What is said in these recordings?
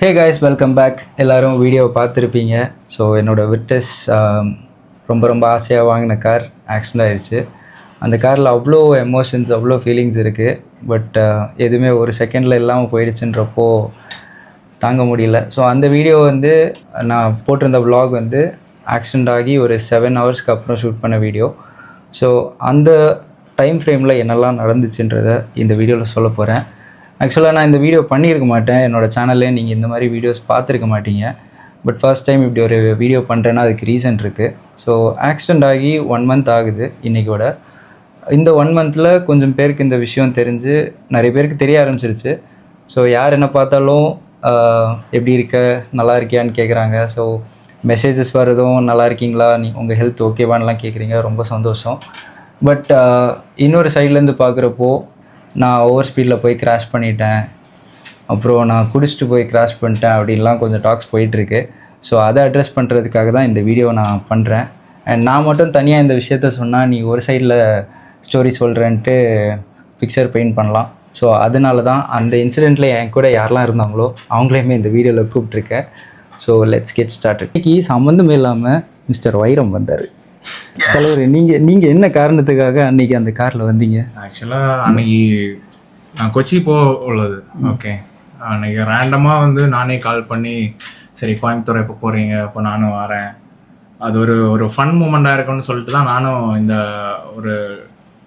Hey guys, welcome back. எல்லோரும் வீடியோவை பார்த்துருப்பீங்க. ஸோ என்னோடய விட்டஸ் ரொம்ப ஆசையாக வாங்கின கார் ஆக்சிடென்ட் ஆயிடுச்சு. அந்த காரில் அவ்வளோ எமோஷன்ஸ், அவ்வளோ ஃபீலிங்ஸ் இருக்குது. பட் எதுவுமே ஒரு செகண்டில் இல்லாமல் போயிடுச்சுன்றப்போ தாங்க முடியல. ஸோ அந்த வீடியோ வந்து நான் போட்டிருந்த vlog வந்து ஆக்சிடென்ட் ஆகி ஒரு 7 ஹவர்ஸ்க்கு அப்புறம் ஷூட் பண்ண வீடியோ. ஸோ அந்த டைம் ஃப்ரேமில் என்னெல்லாம் நடந்துச்சுன்றதை இந்த வீடியோவில் சொல்ல போகிறேன். ஆக்சுவலாக நான் இந்த வீடியோ பண்ணியிருக்க மாட்டேன். என்னோடய சேனல்லே நீங்கள் இந்த மாதிரி வீடியோஸ் பார்த்துருக்க மாட்டீங்க. பட் ஃபர்ஸ்ட் டைம் இப்படி ஒரு வீடியோ பண்ணுறேன்னா அதுக்கு ரீசன் இருக்குது. ஸோ ஆக்சிடெண்ட் ஆகி 1 month ஆகுது இன்றைக்கோட. இந்த 1 monthல கொஞ்சம் பேருக்கு இந்த விஷயம் தெரிஞ்சு நிறைய பேருக்கு தெரிய ஆரம்பிச்சிருச்சு. ஸோ யார் என்ன பார்த்தாலும் எப்படி இருக்க, நல்லா இருக்கியான்னு கேட்குறாங்க. ஸோ மெசேஜஸ் வரதும் நல்லா இருக்கீங்களா, உங்கள் ஹெல்த் ஓகேவான்லாம் கேட்குறீங்க, ரொம்ப சந்தோஷம். பட் இன்னொரு சைட்லேருந்து பார்க்குறப்போ நான் ஓவர் ஸ்பீடில் போய் கிராஷ் பண்ணிட்டேன், அப்புறம் நான் குடிச்சிட்டு போய் கிராஷ் பண்ணிட்டேன் அப்படின்லாம் கொஞ்சம் டாக்ஸ் போயிட்டுருக்கு. ஸோ அதை அட்ரெஸ் பண்ணுறதுக்காக தான் இந்த வீடியோ நான் பண்ணுறேன். அண்ட் நான் மட்டும் தனியாக இந்த விஷயத்த சொன்னால் நீ ஒரு சைடில் ஸ்டோரி சொல்கிறேன்ட்டு பிக்சர் பெயிண்ட் பண்ணலாம். ஸோ அதனால தான் அந்த இன்சிடெண்ட்டில் என் கூட யாரெல்லாம் இருந்தாங்களோ அவங்களையுமே இந்த வீடியோவில் கூப்பிட்ருக்கேன். So let's get start. இன்றைக்கி சம்மந்தமே இல்லாமல் மிஸ்டர் வைரம் வந்தார். தலைவர், நீங்கள் என்ன காரணத்துக்காக அன்றைக்கி அந்த காரில் வந்தீங்க? ஆக்சுவலாக அன்றைக்கி நான் கொச்சி உள்ளது. ஓகே, அன்றைக்கி ரேண்டமாக வந்து நானே கால் பண்ணி, சரி கோயம்புத்தூர் எப்போ போகிறீங்க, அப்போ நானும் வரேன், அது ஒரு ஃபன் மூமெண்ட்டாக இருக்குன்னு சொல்லிட்டு தான் நானும் இந்த ஒரு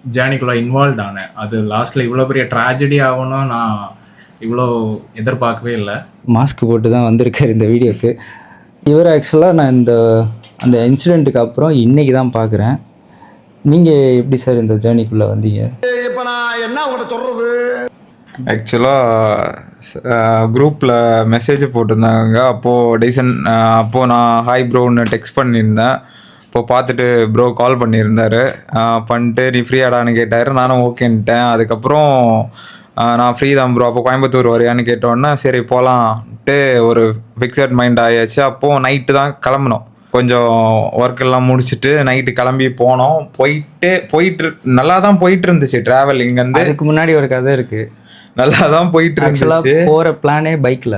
ஜேர்னிக்குள்ளே இன்வால்வ் ஆனேன். அது லாஸ்ட்டில் இவ்வளோ பெரிய ட்ராஜடி ஆகணும் நான் இவ்வளோ எதிர்பார்க்கவே இல்லை. மாஸ்க் போட்டு தான் வந்திருக்கார் இந்த வீடியோக்கு. இவர் ஆக்சுவலாக நான் அந்த இன்சிடெண்ட்டுக்கு அப்புறம் இன்றைக்கி தான் பார்க்குறேன். நீங்கள் எப்படி சார் இந்த ஜேர்னிக்குள்ளே வந்தீங்க? இப்போ நான் என்ன உங்கள்கிட்ட சொல்கிறது, ஆக்சுவலாக குரூப்பில் மெசேஜ் போட்டிருந்தாங்க. அப்போது நான் ஹாய் ப்ரோன்னு டெக்ஸ்ட் பண்ணியிருந்தேன். இப்போது பார்த்துட்டு ப்ரோ கால் பண்ணியிருந்தார். பண்ணிட்டு நீ ஃப்ரீயாடான்னு கேட்டார். நானும் ஓகேன்ட்டேன். அதுக்கப்புறம் நான் ஃப்ரீ தான் ப்ரோ, அப்போ கோயம்புத்தூர் வரையான்னு கேட்டோன்னே சரி போகலான்ட்டு ஒரு ஃபிக்ஸட் மைண்ட் ஆயாச்சு. அப்போது நைட்டு தான் கிளம்புனோம். கொஞ்சம் ஒர்க்கெல்லாம் முடிச்சுட்டு நைட்டு கிளம்பி போனோம். போயிட்டு நல்லா தான் போயிட்டு இருந்துச்சு ட்ராவல். இங்கேருந்து அதுக்கு முன்னாடி ஒரு கதை இருக்குது. நல்லா தான் போயிட்டு இருந்துச்சு. போகிற பிளானே பைக்கில்,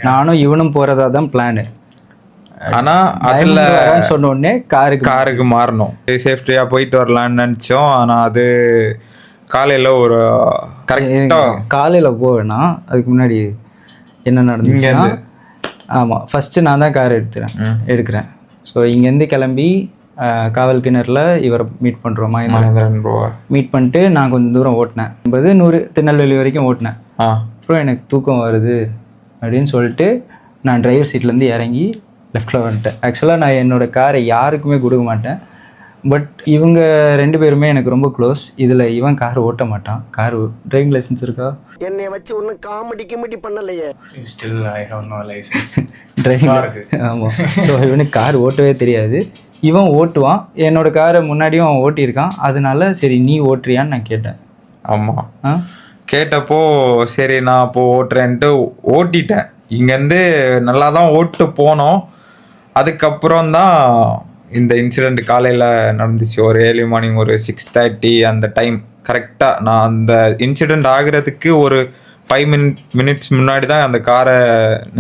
நானும் இவனும் போகிறதா தான் பிளானு. ஆனால் அதில் சொன்ன உடனே காருக்கு மாறணும், சேஃப்டியாக போயிட்டு வரலான்னு நினச்சோம். ஆனால் அது காலையில் ஒரு கரெக்டாக காலையில் போவேன்னா அதுக்கு முன்னாடி என்ன நடந்துச்சுன்னா, ஆமாம் ஃபஸ்ட்டு நான் தான் கார் எடுக்கிறேன். ஸோ இங்கேருந்து கிளம்பி காவல் கிணறுல இவரை மீட் பண்ணுறோம், மகேந்திரன் மீட் பண்ணிட்டு நான் கொஞ்சம் தூரம் ஓட்டினேன், 100 திருநெல்வேலி வரைக்கும் ஓட்டினேன். அப்புறம் எனக்கு தூக்கம் வருது அப்படின்னு சொல்லிட்டு நான் டிரைவர் சீட்லேருந்து இறங்கி லெஃப்டில் வந்துட்டேன். ஆக்சுவலாக நான் என்னோடய காரை யாருக்குமே கொடுக்க மாட்டேன். பட் இவங்க 2 பேருமே எனக்கு ரொம்ப க்ளோஸ். இதில் இவன் கார் ஓட்ட மாட்டான். கார் டிரைவிங் லைசன்ஸ் இருக்கா? என்னை வச்சு ஒன்றும் காமெடி பண்ணலையே. Still I have no license driving. ஆமாம். ஸோ இவனுக்கு கார் ஓட்டவே தெரியாது. இவன் ஓட்டுவான். என்னோடய காரை முன்னாடியும் அவன் ஓட்டியிருக்கான். அதனால சரி நீ ஓட்டுறியான்னு நான் கேட்டேன். ஆமாம், கேட்டப்போ சரி நான் அப்போது ஓட்டுறேன்ட்டு ஓட்டிட்டேன். இங்கேருந்து நல்லா தான் ஓட்டு போனோம். அதுக்கப்புறம் தான் இந்த இன்சிடெண்ட் காலையில் நடந்துச்சு. ஒரு ஏர்லி மார்னிங் ஒரு 6:30 அந்த டைம் கரெக்டாக. நான் அந்த இன்சிடெண்ட் ஆகிறதுக்கு ஒரு 5 மினிட்ஸ் முன்னாடி தான் அந்த காரை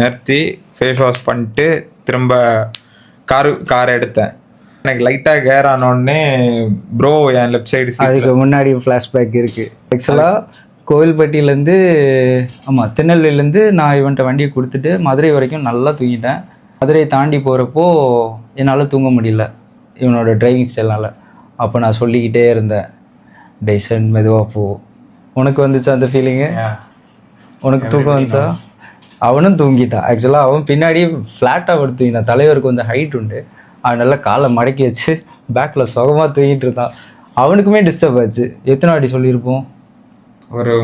நிறுத்தி ஃபேஸ் வாஷ் பண்ணிட்டு திரும்ப காரை எடுத்தேன். எனக்கு லைட்டாக கேர் ஆனோடனே ப்ரோ என் லெஃப்ட் சைடு. அதுக்கு முன்னாடி ஃப்ளாஷ்பேக் இருக்குது. ஆக்சுவலாக கோவில்பட்டியிலேருந்து திருநெல்வேலியிலேருந்து நான் இவன்ட்ட வண்டியை கொடுத்துட்டு மதுரை வரைக்கும் நல்லா தூங்கிட்டேன். மதுரை தாண்டி போகிறப்போ என்னால் தூங்க முடியல இவனோட டிரைவிங் ஸ்டைல்னால். அப்போ நான் சொல்லிக்கிட்டே இருந்தேன், டெய்சன் மெதுவாக போ. உனக்கு வந்துச்சா அந்த ஃபீலிங்கு? உனக்கு தூக்கம் வந்துச்சா? அவனும் தூங்கிட்டான். ஆக்சுவலாக அவன் பின்னாடி ஃப்ளாட்டாக படுத்து தூங்கினான். தலைவர் கொஞ்சம் ஹைட் உண்டு, அவன் நல்லா காலை மடக்கி வச்சு பேக்கில் சுகமாக தூங்கிட்டு இருந்தான். அவனுக்குமே டிஸ்டர்ப் ஆச்சு. எத்தனை வாட்டி சொல்லியிருப்போம்? ஒரு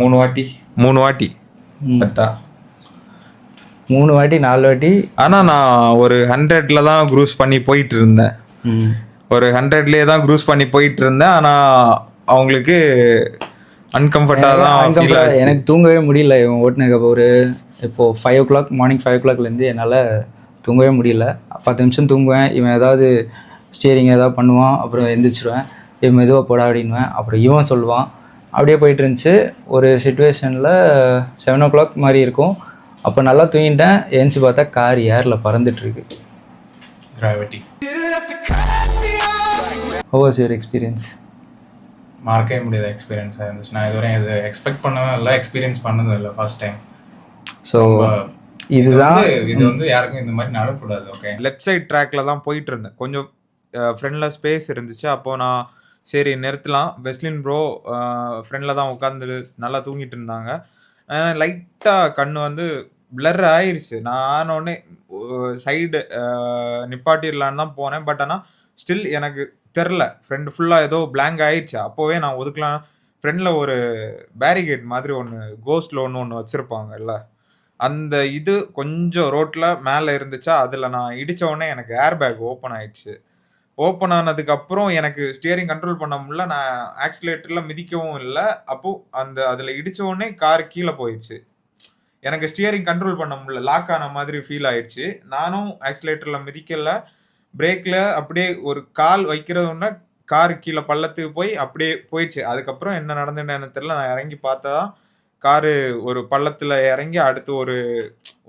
3 வாட்டி கரெக்டா 3 வாட்டி 4 வாட்டி. ஆனால் நான் ஒரு 100ல் தான் க்ரூஸ் பண்ணி போயிட்டு இருந்தேன். ஒரு 100லேயே தான் க்ரூஸ் பண்ணி போயிட்டு இருந்தேன். ஆனால் அவங்களுக்கு அன்கம்ஃபர்ட்டாக தான். எனக்கு தூங்கவே முடியல இவன் ஓட்டுனதுக்கு. இப்போது 5 o'clock மார்னிங் 5 o'clockலேருந்து என்னால் தூங்கவே முடியல. 10 நிமிஷம் தூங்குவேன். இவன் ஏதாவது ஸ்டியரிங் ஏதாவது பண்ணுவான், அப்புறம் எந்திரிச்சிடுவேன். இவன் மெதுவாக போடா அப்படின்வேன். அப்புறம் இவன் சொல்லுவான். அப்படியே போயிட்டு இருந்துச்சு. ஒரு சுச்சுவேஷனில் 7 o'clock மாதிரி இருக்கும். அப்போ நல்லா தூங்கிட்டேன். ஏஞ்சி பார்த்தா கார் ஏரில் பறந்துட்டுருக்கு. Gravity. How was your experience? மறக்கவே முடியாத எக்ஸ்பீரியன்ஸாக இருந்துச்சு. நான் இதுவரையும் இது எக்ஸ்பெக்ட் பண்ணதும் இல்லை, எக்ஸ்பீரியன்ஸ் பண்ணதும் இல்லை, ஃபர்ஸ்ட் டைம். ஸோ இதுதான் இது வந்து யாருக்கும் இந்த மாதிரி நடக்கூடாது. ஓகே, லெஃப்ட் சைட் ட்ராக்ல தான் போயிட்டு இருந்தேன். கொஞ்சம் ஃப்ரெண்டில் ஸ்பேஸ் இருந்துச்சு. அப்போது நான் சரி நிறுத்தலாம். பெஸ்லின் ப்ரோ ஃப்ரெண்டில் தான் உட்காந்து நல்லா தூங்கிட்டு இருந்தாங்க. லைட்டாக கண்ணு வந்து பிளர் ஆயிடுச்சு. நான் ஆனோடனே சைடு நிப்பாட்டிடலான்னு தான் போனேன். பட் ஆனால் ஸ்டில் எனக்கு தெரில, ஃப்ரெண்டு ஃபுல்லாக ஏதோ பிளாங்க் ஆயிடுச்சு. அப்போவே நான் ஒதுக்கலாம். ஃப்ரெண்டில் ஒரு பேரிகேட் மாதிரி ஒன்று கோஸ்ட் ஒன்று வச்சுருப்பாங்கல்ல, அந்த இது கொஞ்சம் ரோட்டில் மேலே இருந்துச்சா, அதில் நான் இடித்த உடனே எனக்கு ஏர் பேக் ஓப்பன் ஆயிடுச்சு. ஓப்பன் ஆனதுக்கப்புறம் எனக்கு ஸ்டியரிங் கண்ட்ரோல் பண்ண முடியல. நான் ஆக்சிலேட்டரில் மிதிக்கவும் இல்லை. அப்போது அதில் இடித்த உடனே கார் கீழே போயிடுச்சு. எனக்கு ஸ்டியரிங் கண்ட்ரோல் பண்ண முடியல, லாக் ஆன மாதிரி ஃபீல் ஆயிடுச்சு. நானும் ஆக்சிலேட்டரில் மிதிக்கல, பிரேக்கில் அப்படியே ஒரு கால் வைக்கிறதுன்னா கார் கீழே பள்ளத்துக்கு போய் அப்படியே போயிடுச்சு. அதுக்கப்புறம் என்ன நடந்துன்னு தெரியல. நான் இறங்கி பார்த்தா காரு ஒரு பள்ளத்தில் இறங்கி அடுத்து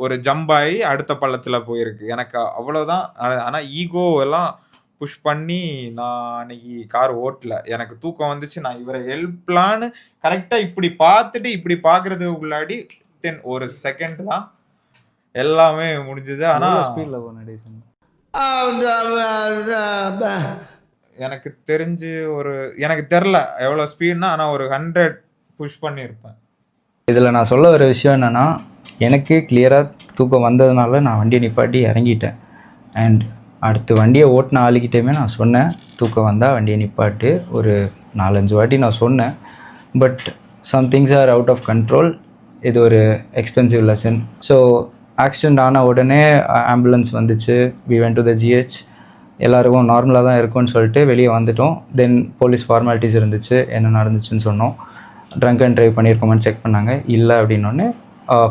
ஒரு ஜம்ப் ஆகி அடுத்த பள்ளத்தில் போயிருக்கு. எனக்கு அவ்வளோதான். ஆனால் ஈகோ எல்லாம் புஷ் பண்ணி நான் அன்னைக்கு கார் ஓட்டல. எனக்கு தூக்கம் வந்துச்சு. நான் இவரை ஹெல்ப்லான்னு கரெக்டாக இப்படி பார்த்துட்டு இப்படி பார்க்கறது உள்ளாடி ஒரு செகண்ட் தான் எல்லாமே முடிஞ்சது. ஆனால் ஸ்பீடில் போனேன். எனக்கு தெரிஞ்சு எனக்கு தெரில எவ்வளோ ஸ்பீட்னா, ஆனால் ஒரு 100 புஷ் பண்ணியிருப்பேன். இதில் நான் சொல்ல வர விஷயம் என்னென்னா, எனக்கு கிளியராக தூக்கம் வந்ததுனால நான் வண்டியை நிப்பாட்டி இறங்கிட்டேன். அண்ட் அடுத்து வண்டியை ஓட்டின ஆளுக்கிட்டேயுமே நான் சொன்னேன், தூக்கம் வந்தால் வண்டியை நிப்பாட்டு. ஒரு 4-5 வாட்டி நான் சொன்னேன். But some things are out of control. இது ஒரு எக்ஸ்பென்சிவ் லெசன். ஸோ ஆக்சிடெண்ட் ஆன உடனே ஆம்புலன்ஸ் வந்துச்சு. We went to the GH. எல்லாருக்கும் நார்மலாக தான் இருக்கும்னு சொல்லிட்டு வெளியே வந்துட்டோம். தென் போலீஸ் ஃபார்மாலிட்டிஸ் இருந்துச்சு, என்ன நடந்துச்சுன்னு சொன்னோம். ட்ரங்க் அண்ட் ட்ரைவ் பண்ணியிருக்கோமான்னு செக் பண்ணாங்க. இல்லை அப்படின்னோடனே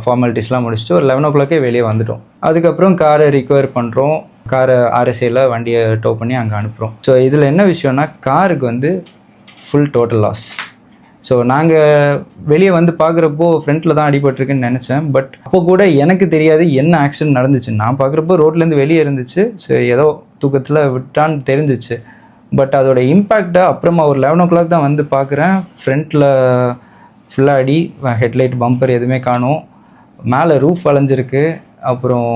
ஃபார்மாலிட்டிஸ்லாம் முடிச்சுட்டு ஒரு 11 o'clock வெளியே வந்துட்டோம். அதுக்கப்புறம் காரை ரிகவர் பண்ணுறோம். காரை RSAல வண்டியை டோ பண்ணி அங்கே அனுப்புகிறோம். ஸோ இதில் என்ன விஷயம்னா, காருக்கு வந்து ஃபுல் டோட்டல் லாஸ். ஸோ நாங்கள் வெளியே வந்து பார்க்குறப்போ ஃப்ரண்ட்டில் தான் அடிபட்டிருக்குன்னு நினச்சேன். பட் அப்போ கூட எனக்கு தெரியாது என்ன ஆக்சிடென்ட் நடந்துச்சு. நான் பார்க்குறப்போ ரோட்லேருந்து வெளியே இருந்துச்சு. ஸோ ஏதோ தூக்கத்தில் விட்டான்னு தெரிஞ்சிச்சு. பட் அதோட இம்பேக்டை அப்புறமா ஒரு 11 o'clock தான் வந்து பார்க்குறேன். ஃப்ரண்ட்டில் ஃபுல்லாக அடி, ஹெட்லைட் பம்பர் எதுவுமே காணும், மேலே ரூஃப் வளைஞ்சிருக்கு. அப்புறம்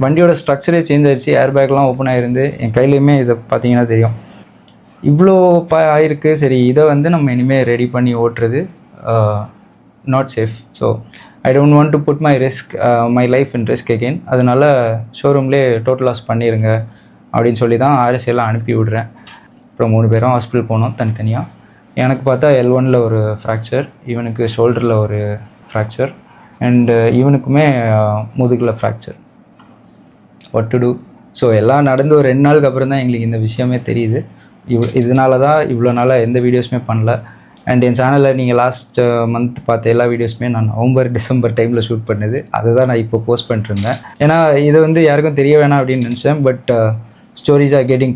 வண்டியோட ஸ்ட்ரக்சரே சேஞ்ச் ஆகிடுச்சு. ஏர் பேக்லாம் ஓப்பன் ஆகிருந்து. என் கையிலையுமே இதை பார்த்தீங்கன்னா தெரியும். இவ்வளோ ஆயிருக்கு. சரி, இதை வந்து நம்ம இனிமேல் ரெடி பண்ணி ஓட்டுறது not safe. So I don't want to put my life in risk again. அதனால ஷோரூம்லேயே டோட்டல் லாஸ் பண்ணிடுங்க அப்படின்னு சொல்லி தான் RSAலாம் அனுப்பி விடுறேன். அப்புறம் 3 பேரும் ஹாஸ்பிட்டல் போனோம் தனித்தனியாக. எனக்கு பார்த்தா L1ல் ஒரு ஃப்ராக்சர், இவனுக்கு ஷோல்டரில் ஒரு ஃப்ராக்சர், அண்டு இவனுக்குமே முதுகில் fracture. What to do? So எல்லாம் நடந்து ஒரு 2 நாளுக்கு அப்புறம் தான் எங்களுக்கு இந்த விஷயமே தெரியுது. இதனால தான் இவ்வளோ நாளாக எந்த வீடியோஸுமே பண்ணல. அண்ட் என் சேனலில் நீங்கள் லாஸ்ட் மந்த் பார்த்த எல்லா வீடியோஸுமே நான் நவம்பர் டிசம்பர் டைமில் ஷூட் பண்ணது. அதை தான் நான் இப்போ போஸ்ட் பண்ணிட்டுருந்தேன். ஏன்னா இது வந்து யாருக்கும் தெரிய வேணாம் அப்படின்னு நினச்சேன். But stories are getting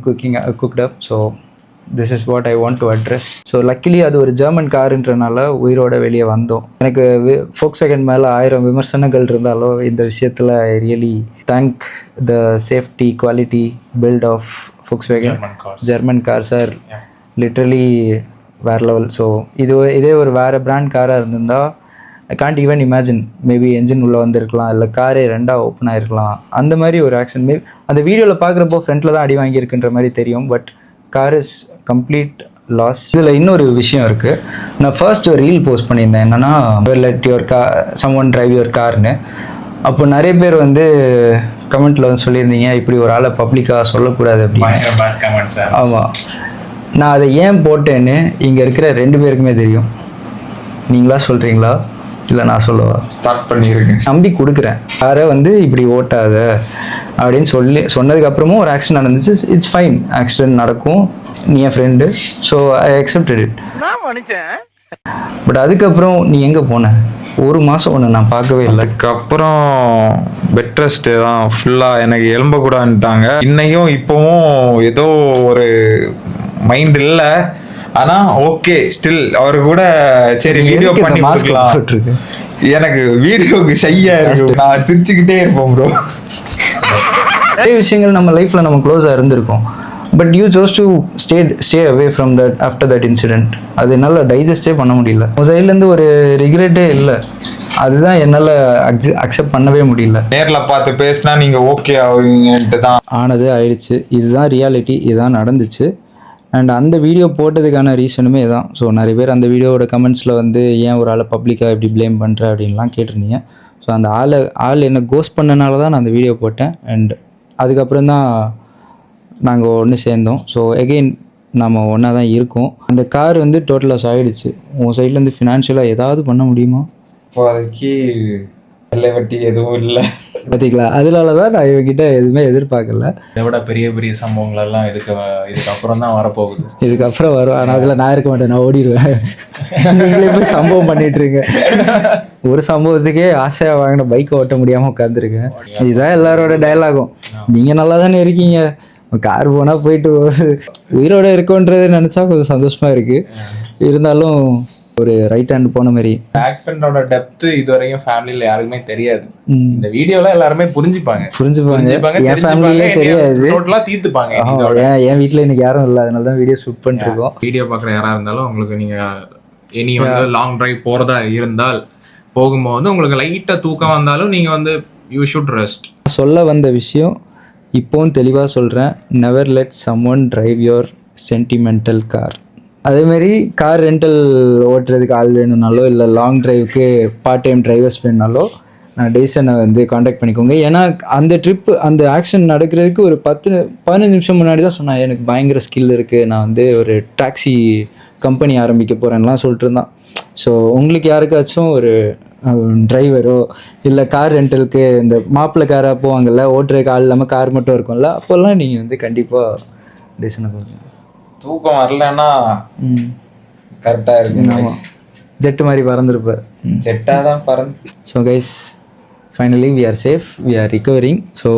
cooked up. So this is what I want to address. So luckily அது ஒரு ஜெர்மன் காருன்றனால உயிரோட வெளியே வந்தோம். எனக்கு Volkswagen மேலே 1000 விமர்சனங்கள் இருந்தாலும் இந்த விஷயத்தில் I really thank the safety quality build of Volkswagen. German cars are literally வேறு லெவல். ஸோ இதே ஒரு வேறு பிராண்ட் காராக இருந்திருந்தால் I can't even imagine. Maybe engine உள்ளே வந்திருக்கலாம், இல்லை காரே 2ஆக ஓப்பன் ஆகிருக்கலாம். அந்த மாதிரி ஒரு ஆக்ஷன் மேபி அந்த வீடியோவில் பார்க்குறப்போ ஃப்ரண்ட்டில் தான் அடி வாங்கியிருக்குன்ற மாதிரி தெரியும். But car is complete loss. இதில் இன்னொரு விஷயம் இருக்குது. நான் ஃபர்ஸ்ட் ஒரு ரீல் போஸ்ட் பண்ணியிருந்தேன். என்னென்னா, let your car someone drive your கார்னு. அப்போ நிறைய பேர் வந்து கமெண்ட்டில் வந்து சொல்லியிருந்தீங்க, இப்படி ஒரு ஆளை பப்ளிக்காக சொல்லக்கூடாது அப்படின்னு. ஆமாம், நான் அதை ஏன் போட்டேன்னு இங்கே இருக்கிற 2 பேருக்குமே தெரியும். நீங்களா சொல்கிறீங்களா இல்லை நான் சொல்லவா? ஸ்டார்ட் பண்ணியிருக்கேன். நம்பி கொடுக்குறேன். யாரை வந்து இப்படி ஓட்டாத அப்படின்னு சொன்னதுக்கப்புறமும் ஒரு ஆக்சிடென்ட் நடந்துச்சு. இட்ஸ் ஃபைன், ஆக்சிடென்ட் நடக்கும், நீ என் friend, so I accepted it. But அதுக்கப்புறம் நீ எங்கே போன? 1 மாதம் ஒன்று நான் பார்க்கவே இல்லை. அதுக்கப்புறம் பெட் ரெஸ்ட்டு தான் ஃபுல்லாக. எனக்கு எலும்பக்கூடாதுன்ட்டாங்க. இன்னையும் இப்போவும் ஏதோ ஒரு மைண்ட் இல்லை. ஆனா ஓகே ஸ்டில் அவரு கூட சரி வீடியோ எதுக்கு இந்த பண்ணி mask கொடுக்கலாம். போட்டிருக்கு? எனக்கு வீடியோக்கு ஷையா இருக்கு, நான் சிரிச்சுக்கிட்டே இருப்போம் ப்ரோ. நிறைய விஷயங்கள் நம்ம லைஃப்ல நம்ம க்ளோஸா இருந்திருக்கோம். But you chose to stay away from that after that incident. அது என்னால் டைஜஸ்டே பண்ண முடியல. உங்கள் சைட்லேருந்து ஒரு ரிக்ரெட்டே இல்லை. அதுதான் என்னால் அக்செப்ட் பண்ணவே முடியல. நேர்ல பார்த்து பேசினா நீங்க ஓகே ஆவீங்கன்ட்டு தான் ஆனது ஆயிடுச்சு. இதுதான் ரியாலிட்டி, இதுதான் நடந்துச்சு. அண்ட் அந்த வீடியோ போட்டதுக்கான ரீசனுமே தான். ஸோ நிறைய பேர் அந்த வீடியோவோட கமெண்ட்ஸில் வந்து ஏன் ஒரு ஆளை பப்ளிக்காக எப்படி ப்ளேம் பண்ணுற அப்படின்லாம் கேட்டிருந்தீங்க. ஸோ அந்த ஆள் என்னை கோஸ்ட் பண்ணனால தான் நான் அந்த வீடியோ போட்டேன். அண்ட் அதுக்கப்புறம் தான் நாங்கள் ஒன்று சேர்ந்தோம். ஸோ எகெயின் நம்ம ஒன்றா தான் இருக்கோம். அந்த கார் வந்து டோட்டல் லாஸ் ஆகிடுச்சு. உங்கள் சைட்லேருந்து ஃபினான்ஷியலாக ஏதாவது பண்ண முடியுமா? இப்போதைக்கு வெள்ளை வட்டி எதுவும் இல்லை. பார்த்தீங்களா, அதனால தான் நான் இவங்ககிட்ட எதுவுமே எதிர்பார்க்கல. இதை விட பெரிய பெரிய சம்பவங்கள் எல்லாம் இதுக்கப்புறம் தான் வரப்போகுது. இதுக்கப்புறம் வரும். ஆனால் அதில் நான் இருக்க மாட்டேன், நான் ஓடிடுவேன். நீங்களே போய் சம்பவம் பண்ணிட்டுருங்க. ஒரு சம்பவத்துக்கே ஆசையாக வாங்கின பைக்கை ஓட்ட முடியாமல் உட்காந்துருக்கேன். இதுதான் எல்லாரோட டயலாகும். நீங்கள் நல்லா தானே இருக்கீங்க, கார் போனால் போயிட்டு உயிரோட இருக்கோன்றது நினச்சா கொஞ்சம் சந்தோஷமாக இருக்குது. இருந்தாலும் ஒரு ரைட் ஹேண்ட் போன மாதிரி. ஆக்சிடென்ட்டோட டெப்த் இது வரைக்கும் ஃபேமிலியில யாருக்குமே தெரியாது. இந்த வீடியோல எல்லாருமே புரிஞ்சுப்பாங்க. என் ஃபேமிலியே தெரியாது, டோட்டலா தீர்த்துப்பாங்க. என் வீட்டில் இன்னைக்கு யாரும் இல்லை, அதனால தான் வீடியோ ஷூட் பண்ணிட்டு இருக்கோம். வீடியோ பார்க்குற யாரா இருந்தாலும் உங்களுக்கு நீங்க இனி வந்து லாங் டிரைவ் போறதா இருந்தால் போகும்போது உங்களுக்கு லைட்டா தூக்கம் வந்தாலும் நீங்க வந்து யூ ஷுட் ரெஸ்ட். சொல்ல வந்த விஷயம் இப்போவும் தெளிவாக சொல்கிறேன். Never let someone drive your sentimental car. அதேமாரி கார் ரெண்டல் ஓட்டுறதுக்கு ஆள் வேணும்னாலோ இல்லை லாங் டிரைவுக்கு பார்ட் டைம் டிரைவர்ஸ் வேணுனாலோ நான் டேசனை வந்து காண்டாக்ட் பண்ணிக்கோங்க. ஏன்னா அந்த ட்ரிப்பு அந்த ஆக்ஷன் நடக்கிறதுக்கு ஒரு 10-15 நிமிஷம் முன்னாடி தான் சொன்னேன் எனக்கு பயங்கர ஸ்கில் இருக்குது, நான் வந்து ஒரு டாக்ஸி கம்பெனி ஆரம்பிக்க போகிறேன்லாம் சொல்லிட்டு இருந்தான். ஸோ உங்களுக்கு யாருக்காச்சும் ஒரு டிரைவரோ இல்லை கார் ரெண்டலுக்கு இந்த மாப்பிள்ளை காராக போவாங்கல்ல, ஓட்டுறதுக்கு ஆள் இல்லாமல் கார் மட்டும் இருக்கும்ல, அப்போல்லாம் நீங்கள் வந்து கண்டிப்பாக டேசனை கொடுங்க. தூக்கம் வரலன்னா கரெக்டாக இருக்கு. ஜெட்டு மாதிரி பறந்துருப்பேன். ஜெட்டாக தான் பறந்து. So guys finally we are safe, we are recovering. So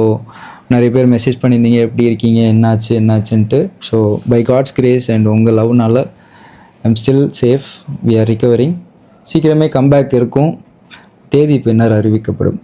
நிறைய பேர் மெசேஜ் பண்ணியிருந்தீங்க எப்படி இருக்கீங்க, என்னாச்சுன்ட்டு. So by God's grace and உங்கள் லவ்னால I'm still safe, we are recovering. சீக்கிரமே கம்பேக் இருக்கும், தேதி பின்னர் அறிவிக்கப்படும்.